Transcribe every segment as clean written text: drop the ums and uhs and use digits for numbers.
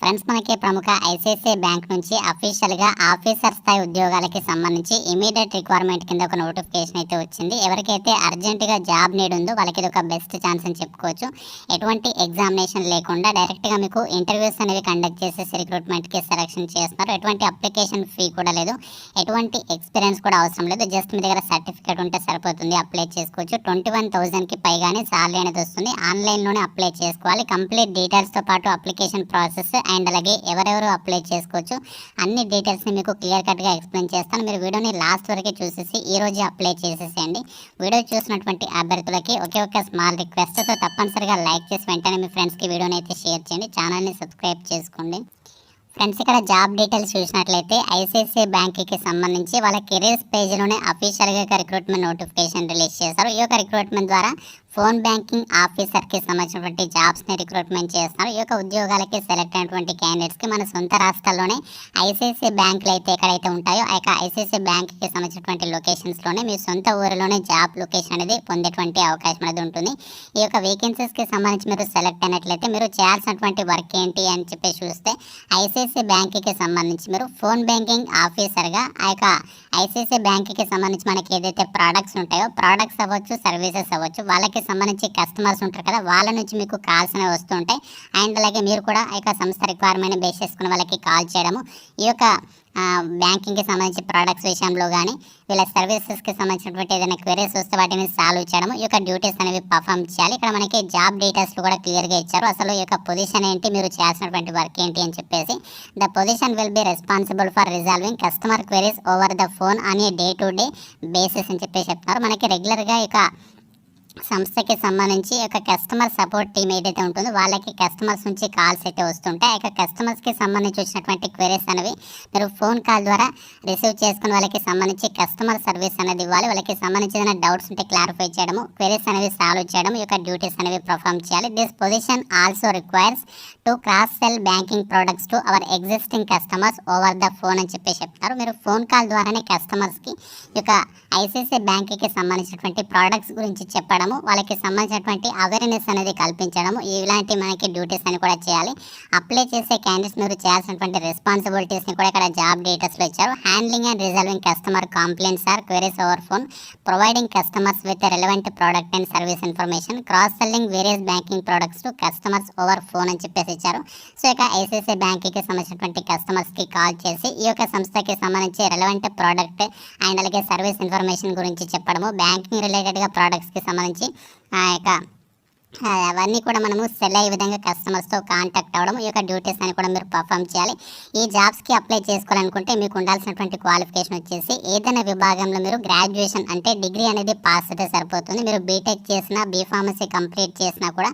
Friends, మనకి ప్రముఖ ICICI bank నుంచి అఫీషియల్గా ఆఫీసర్ స్థాయి ఉద్యోగాలకి సంబంధించి ఇమీడియట్ రిక్వైర్మెంట్ కింద ఒక నోటిఫికేషన్ అయితే వచ్చింది. ఎవరికైతే అర్జెంటుగా జాబ్ నీడ్ ఉందో వాళ్ళకి ఇది ఒక బెస్ట్ ఛాన్స్ అని చెప్పుకోవచ్చు. ఎటువంటి ఎగ్జామినేషన్ లేకుండా డైరెక్ట్గా మీకు ఇంటర్వ్యూస్ అనేవి కండక్ట్ చేసేసి రిక్రూట్మెంట్కి సెలెక్షన్ చేస్తున్నారు. ఎటువంటి అప్లికేషన్ ఫీ కూడా లేదు, ఎటువంటి ఎక్స్పీరియన్స్ కూడా అవసరం లేదు. జస్ట్ మీ దగ్గర సర్టిఫికేట్ ఉంటే సరిపోతుంది, అప్లై చేసుకోవచ్చు. 21,000కి పైగానే సాలరీ అనేది వస్తుంది. ఆన్లైన్లోనే అప్లై చేసుకోవాలి. కంప్లీట్ డీటెయిల్స్తో పాటు అప్లికేషన్ ప్రాసెస్ అండ్ అలాగే ఎవరెవరు అప్లై చేసుకోవచ్చు అన్ని డీటెయిల్స్ని మీకు క్లియర్ కట్గా ఎక్స్ప్లెయిన్ చేస్తాను. మీరు వీడియోని లాస్ట్ వరకు చూసేసి ఈ రోజు అప్లై చేసేసేయండి. వీడియో చూసినటువంటి అభ్యర్థులకి ఒకే ఒక స్మాల్ రిక్వెస్ట్, సో తప్పనిసరిగా లైక్ చేసి వెంటనే మీ ఫ్రెండ్స్కి వీడియోని అయితే షేర్ చేయండి, ఛానల్ని సబ్స్క్రైబ్ చేసుకోండి. ఫ్రెండ్స్, ఇక్కడ జాబ్ డీటెయిల్స్ చూసినట్లయితే ఐసిఐసిఐ బ్యాంక్కి సంబంధించి వాళ్ళ కెరీర్స్ పేజ్లోనే అఫీషియల్గా రిక్రూట్మెంట్ నోటిఫికేషన్ రిలీజ్ చేస్తారు. ఈ యొక్క రిక్రూట్మెంట్ ద్వారా ఫోన్ బ్యాంకింగ్ ఆఫీసర్కి సంబంధించినటువంటి జాబ్స్ని రిక్రూట్మెంట్ చేస్తున్నారు. ఈ యొక్క ఉద్యోగాలకి సెలెక్ట్ అయినటువంటి క్యాండిడేట్స్కి మన సొంత రాష్ట్రాల్లోనే ఐసిఐసిఐ బ్యాంకులు అయితే ఎక్కడైతే ఉంటాయో ఆ యొక్క ఐసిఐసిఐ బ్యాంక్కి సంబంధించినటువంటి లొకేషన్స్లోనే మీ సొంత ఊరిలోనే జాబ్ లొకేషన్ అనేది పొందేటువంటి అవకాశం అనేది ఉంటుంది. ఈ యొక్క వేకెన్సీస్కి సంబంధించి మీరు సెలెక్ట్ అయినట్లయితే మీరు చేయాల్సినటువంటి వర్క్ ఏంటి అని చెప్పి చూస్తే ఐసిఐసిఐ బ్యాంక్కి సంబంధించి మీరు ఫోన్ బ్యాంకింగ్ ఆఫీసర్గా ఆ యొక్క ఐసిఐసిఐ బ్యాంక్కి సంబంధించి మనకి ఏదైతే ప్రోడక్ట్స్ ఉంటాయో ప్రోడక్ట్స్ అవ్వచ్చు, సర్వీసెస్ అవ్వచ్చు, వాళ్ళకి సంబంధించి కస్టమర్స్ ఉంటారు కదా, వాళ్ళ నుంచి మీకు కాల్స్ అనేవి వస్తుంటాయి. అండ్ అలాగే మీరు కూడా ఆ యొక్క సంస్థ రిక్వైర్మెంట్ బేస్ చేసుకుని వాళ్ళకి కాల్ చేయడము, ఈ యొక్క బ్యాంకింగ్కి సంబంధించి ప్రోడక్ట్స్ విషయంలో కానీ వీళ్ళ సర్వీసెస్కి సంబంధించినటువంటి ఏదైనా క్వెరీస్ వస్తే వాటిని సాల్వ్ చేయడము, ఈ యొక్క డ్యూటీస్ అనేవి పర్ఫామ్ చేయాలి. ఇక్కడ మనకి జాబ్ డీటెయిల్స్ కూడా క్లియర్గా ఇచ్చారు. అసలు ఈ యొక్క పొజిషన్ ఏంటి, మీరు చేయాల్సినటువంటి వర్క్ ఏంటి అని చెప్పేసి. The position will be responsible for resolving customer queries over the phone on a day to day basis అని చెప్పేసి చెప్తున్నారు. మనకి రెగ్యులర్గా ఇక సంస్థకి సంబంధించి ఒక కస్టమర్ సపోర్ట్ టీమ్ ఏదైతే ఉంటుందో వాళ్ళకి కస్టమర్స్ నుంచి కాల్స్ అయితే వస్తుంటాయి. ఆ యొక్క కస్టమర్స్కి సంబంధించి వచ్చినటువంటి క్వెరీస్ అనేవి మీరు ఫోన్ కాల్ ద్వారా రిసీవ్ చేసుకుని వాళ్ళకి సంబంధించి కస్టమర్ సర్వీస్ అనేది ఇవ్వాలి. వాళ్ళకి సంబంధించిన డౌట్స్ ఉంటే క్లారిఫై చేయడము, క్వెరీస్ అనేవి సాల్వ్ చేయడం, ఈ యొక్క డ్యూటీస్ అనేవి పర్ఫామ్ చేయాలి. This position also requires to cross sell banking products to our existing customers over the phone అని చెప్పి చెప్తారు. మీరు ఫోన్ కాల్ ద్వారానే కస్టమర్స్కి ఈ యొక్క ఐసిఐసిఐ బ్యాంక్కి సంబంధించినటువంటి ప్రోడక్ట్స్ గురించి చెప్పడం, వాళ్ళకి సంబంధించినటువంటి అవేర్నెస్ అనేది కల్పించడము, ఇలాంటి మనకి డ్యూటీస్ అని కూడా చేయాలి. అప్లై చేసే క్యాండిడేట్స్ మీరు చేయాల్సినటువంటి రెస్పాన్సిబిలిటీస్ని కూడా ఇక్కడ జాబ్ డీటెయిల్స్లో ఇచ్చారు. Handling and resolving customer complaints or queries over phone, providing customers with relevant product and service information, cross selling various banking products to customers over phone అని చెప్పేసి ఇచ్చారు. సో ఇక ఐసిఐసిఐ బ్యాంక్కి సంబంధించినటువంటి కస్టమర్స్కి కాల్ చేసి ఈ యొక్క సంస్థకి సంబంధించి రెలవెంట్ ప్రోడక్ట్ అండ్ అలాగే సర్వీస్ ఇన్ఫర్మేషన్ గురించి చెప్పడము, బ్యాంకింగ్ రిలేటెడ్గా ప్రోడక్ట్స్కి సంబంధించి ఆ యొక్క అవన్నీ కూడా మనము సెల్ అయ్యే విధంగా కస్టమర్స్తో కాంటాక్ట్ అవ్వడం, ఈ యొక్క డ్యూటీస్ అని కూడా మీరు పర్ఫామ్ చేయాలి. ఈ జాబ్స్కి అప్లై చేసుకోవాలనుకుంటే మీకు ఉండాల్సినటువంటి క్వాలిఫికేషన్ వచ్చేసి ఏదైనా విభాగంలో మీరు గ్రాడ్యుయేషన్ అంటే డిగ్రీ అనేది పాస్ అయితే సరిపోతుంది. మీరు బీటెక్ చేసినా, బీఫార్మసీ కంప్లీట్ చేసినా కూడా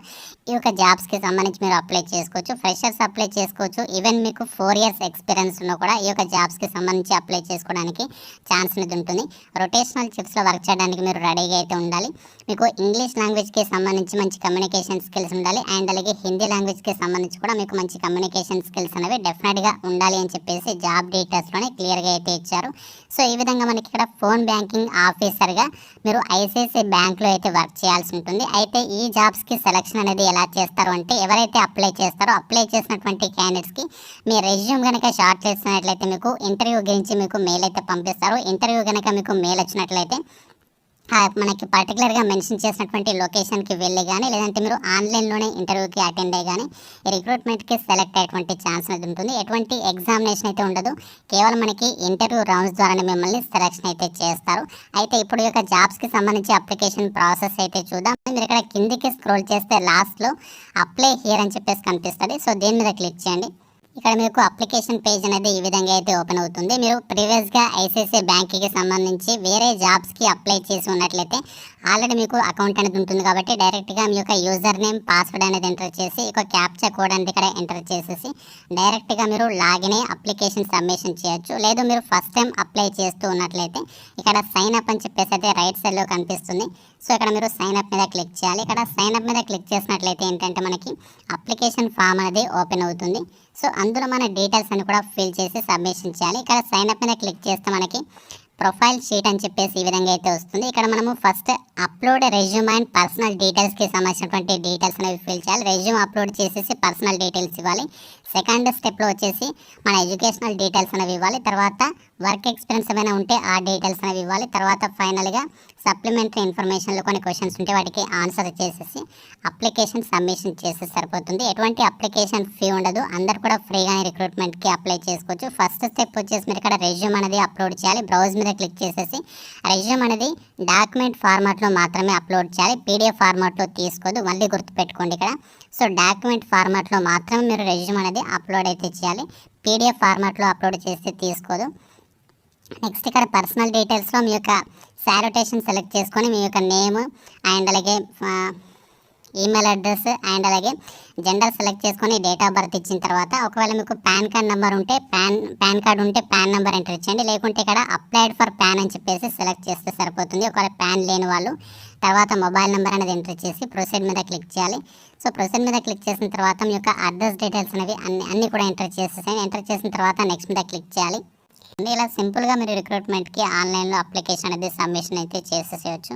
ఈ యొక్క జాబ్స్కి సంబంధించి మీరు అప్లై చేసుకోవచ్చు. ఫ్రెషర్స్ అప్లై చేసుకోవచ్చు. ఈవెన్ మీకు 4 years ఎక్స్పీరియన్స్ ఉన్న కూడా ఈ యొక్క జాబ్స్కి సంబంధించి అప్లై చేసుకోవడానికి ఛాన్స్ అనేది ఉంటుంది. రొటేషనల్ షిఫ్ట్స్లో వర్క్ చేయడానికి మీరు రెడీగా అయితే ఉండాలి. మీకు ఇంగ్లీష్ లాంగ్వేజ్కి సంబంధించి మంచి కమ్యూనికేషన్ స్కిల్స్ ఉండాలి. అండ్ అలాగే హిందీ లాంగ్వేజ్కి సంబంధించి కూడా మీకు మంచి కమ్యూనికేషన్ స్కిల్స్ అనేవి డెఫినెట్గా ఉండాలి అని చెప్పేసి జాబ్ డీటెయిల్స్లోనే క్లియర్గా అయితే ఇచ్చారు. సో ఈ విధంగా మనకి ఇక్కడ ఫోన్ బ్యాంకింగ్ ఆఫీసర్గా మీరు ఐసిఐసిఐ బ్యాంక్లో అయితే వర్క్ చేయాల్సి ఉంటుంది. అయితే ఈ జాబ్స్కి సెలక్షన్ అనేది ఎలా చేస్తారు అంటే, ఎవరైతే అప్లై చేస్తారో అప్లై చేసినటువంటి క్యాండిడేట్స్కి మీ రెజ్యూమ్ కనుక షార్ట్ చేసినట్లయితే మీకు ఇంటర్వ్యూ గురించి మీకు మెయిల్ అయితే పంపిస్తారు. ఇంటర్వ్యూ కనుక మీకు మెయిల్ వచ్చినట్లయితే మనకి పర్టికులర్గా మెన్షన్ చేసినటువంటి లొకేషన్కి వెళ్ళి కానీ లేదంటే మీరు ఆన్లైన్లోనే ఇంటర్వ్యూకి అటెండ్ అయ్యి కానీ రిక్రూట్మెంట్కి సెలెక్ట్ అయ్యేటువంటి ఛాన్స్ అనేది ఉంటుంది. ఎటువంటి ఎగ్జామినేషన్ అయితే ఉండదు, కేవలం మనకి ఇంటర్వ్యూ రౌండ్స్ ద్వారానే మిమ్మల్ని సెలెక్షన్ అయితే చేస్తారు. అయితే ఇప్పుడు ఈ యొక్క జాబ్స్కి సంబంధించి అప్లికేషన్ ప్రాసెస్ అయితే చూద్దాం. మీరు ఇక్కడ కిందికి స్క్రోల్ చేస్తే లాస్ట్లో అప్లై హియర్ అని చెప్పేసి కనిపిస్తుంది. సో దీని మీద క్లిక్ చేయండి. ఇక్కడ మీకు అప్లికేషన్ పేజ్ అనేది ఈ విధంగా అయితే ఓపెన్ అవుతుంది. మీరు ప్రీవియస్గా ఐసిఐసిఐ బ్యాంక్కి సంబంధించి వేరే జాబ్స్కి అప్లై చేసి ఉన్నట్లయితే ఆల్రెడీ మీకు అకౌంట్ అనేది ఉంటుంది కాబట్టి డైరెక్ట్గా మీ యొక్క యూజర్ నేమ్, పాస్వర్డ్ అనేది ఎంటర్ చేసి ఒక క్యాప్చా కోడ్ అనేది ఇక్కడ ఎంటర్ చేసేసి డైరెక్ట్గా మీరు లాగిన్ అయ్యి అప్లికేషన్ సబ్మిషన్ చేయొచ్చు. లేదు మీరు ఫస్ట్ టైం అప్లై చేస్తూ ఉన్నట్లయితే ఇక్కడ సైన్ అప్ అని చెప్పేసి అయితే రైట్ సైడ్లో కనిపిస్తుంది. సో ఇక్కడ మీరు సైన్ అప్ మీద క్లిక్ చేయాలి. ఇక్కడ సైన్ అప్ మీద క్లిక్ చేసినట్లయితే ఏంటంటే మనకి అప్లికేషన్ ఫామ్ అనేది ఓపెన్ అవుతుంది. సో అందులో మన డీటెయిల్స్ అని కూడా ఫిల్ చేసి సబ్మిషన్ చేయాలి. ఇక్కడ సైన్ అప్ మీద క్లిక్ చేస్తే మనకి ప్రొఫైల్ షీట్ అని చెప్పేసి ఈ విధంగా అయితే వస్తుంది. ఇక్కడ మనము first upload resume and personal డీటెయిల్స్కి సంబంధించినటువంటి డీటెయిల్స్ అనేవి ఫిల్ చేయాలి. రెజ్యూమ్ అప్లోడ్ చేసేసి పర్సనల్ డీటెయిల్స్ ఇవ్వాలి. సెకండ్ స్టెప్లో వచ్చేసి మన ఎడ్యుకేషనల్ డీటెయిల్స్ అనేవి ఇవ్వాలి. తర్వాత వర్క్ ఎక్స్పీరియన్స్ ఏమైనా ఉంటే ఆ డీటెయిల్స్ అనేవి ఇవ్వాలి. తర్వాత ఫైనల్గా సప్లిమెంటరీ ఇన్ఫర్మేషన్లో కొన్ని క్వశ్చన్స్ ఉంటే వాటికి ఆన్సర్ చేసేసి అప్లికేషన్ సబ్మిషన్ చేస్తే సరిపోతుంది. ఎటువంటి అప్లికేషన్ ఫీ ఉండదు. అందరు కూడా ఫ్రీగానే రిక్రూట్మెంట్కి అప్లై చేసుకోవచ్చు. ఫస్ట్ స్టెప్ వచ్చేసి మీరు ఇక్కడ రెజ్యూమ్ అనేది అప్లోడ్ చేయాలి. బ్రౌజ్ మీద క్లిక్ చేసేసి రెజ్యూమ్ అనేది డాక్యుమెంట్ ఫార్మాట్లో మాత్రమే అప్లోడ్ చేయాలి. పీడిఎఫ్ ఫార్మాట్లో తీసుకోదు. మళ్ళీ గుర్తుపెట్టుకోండి ఇక్కడ. సో డాక్యుమెంట్ ఫార్మాట్లో మాత్రమే మీరు రెజ్యూమ్ అనేది అప్లోడ్ అయితే చేయాలి. పీడిఎఫ్ ఫార్మాట్లో అప్లోడ్ చేస్తే తీసుకోదు. నెక్స్ట్ ఇక్కడ పర్సనల్ డీటెయిల్స్లో మీ యొక్క శాలొటేషన్ సెలెక్ట్ చేసుకొని మీ యొక్క నేమ్ అండ్ అలాగే ఈమెయిల్ అడ్రస్ అండ్ అలాగే జెండర్ సెలెక్ట్ చేసుకొని డేట్ ఆఫ్ బర్త్ ఇచ్చిన తర్వాత ఒకవేళ మీకు పాన్ కార్డ్ నెంబర్ ఉంటే పాన్ కార్డ్ ఉంటే పాన్ నెంబర్ ఎంటర్ ఇచ్చేయండి. లేకుంటే ఇక్కడ అప్లైడ్ ఫర్ పాన్ అని చెప్పేసి సెలెక్ట్ చేస్తే సరిపోతుంది. ఒకవేళ పాన్ లేని వాళ్ళు తర్వాత మొబైల్ నెంబర్ అనేది ఎంటర్ చేసి ప్రొసీడ్ మీద క్లిక్ చేయాలి. సో ప్రొసీడ్ మీద క్లిక్ చేసిన తర్వాత మీ యొక్క అడ్రస్ డీటెయిల్స్ అనేవి అన్నీ కూడా ఎంటర్ చేసేసాయి. ఎంటర్ చేసిన తర్వాత నెక్స్ట్ మీద క్లిక్ చేయాలి. ఇలా సింపుల్గా మీరు రిక్రూట్మెంట్కి ఆన్లైన్లో అప్లికేషన్ అనేది సబ్మిషన్ అయితే చేసేసేయచ్చు.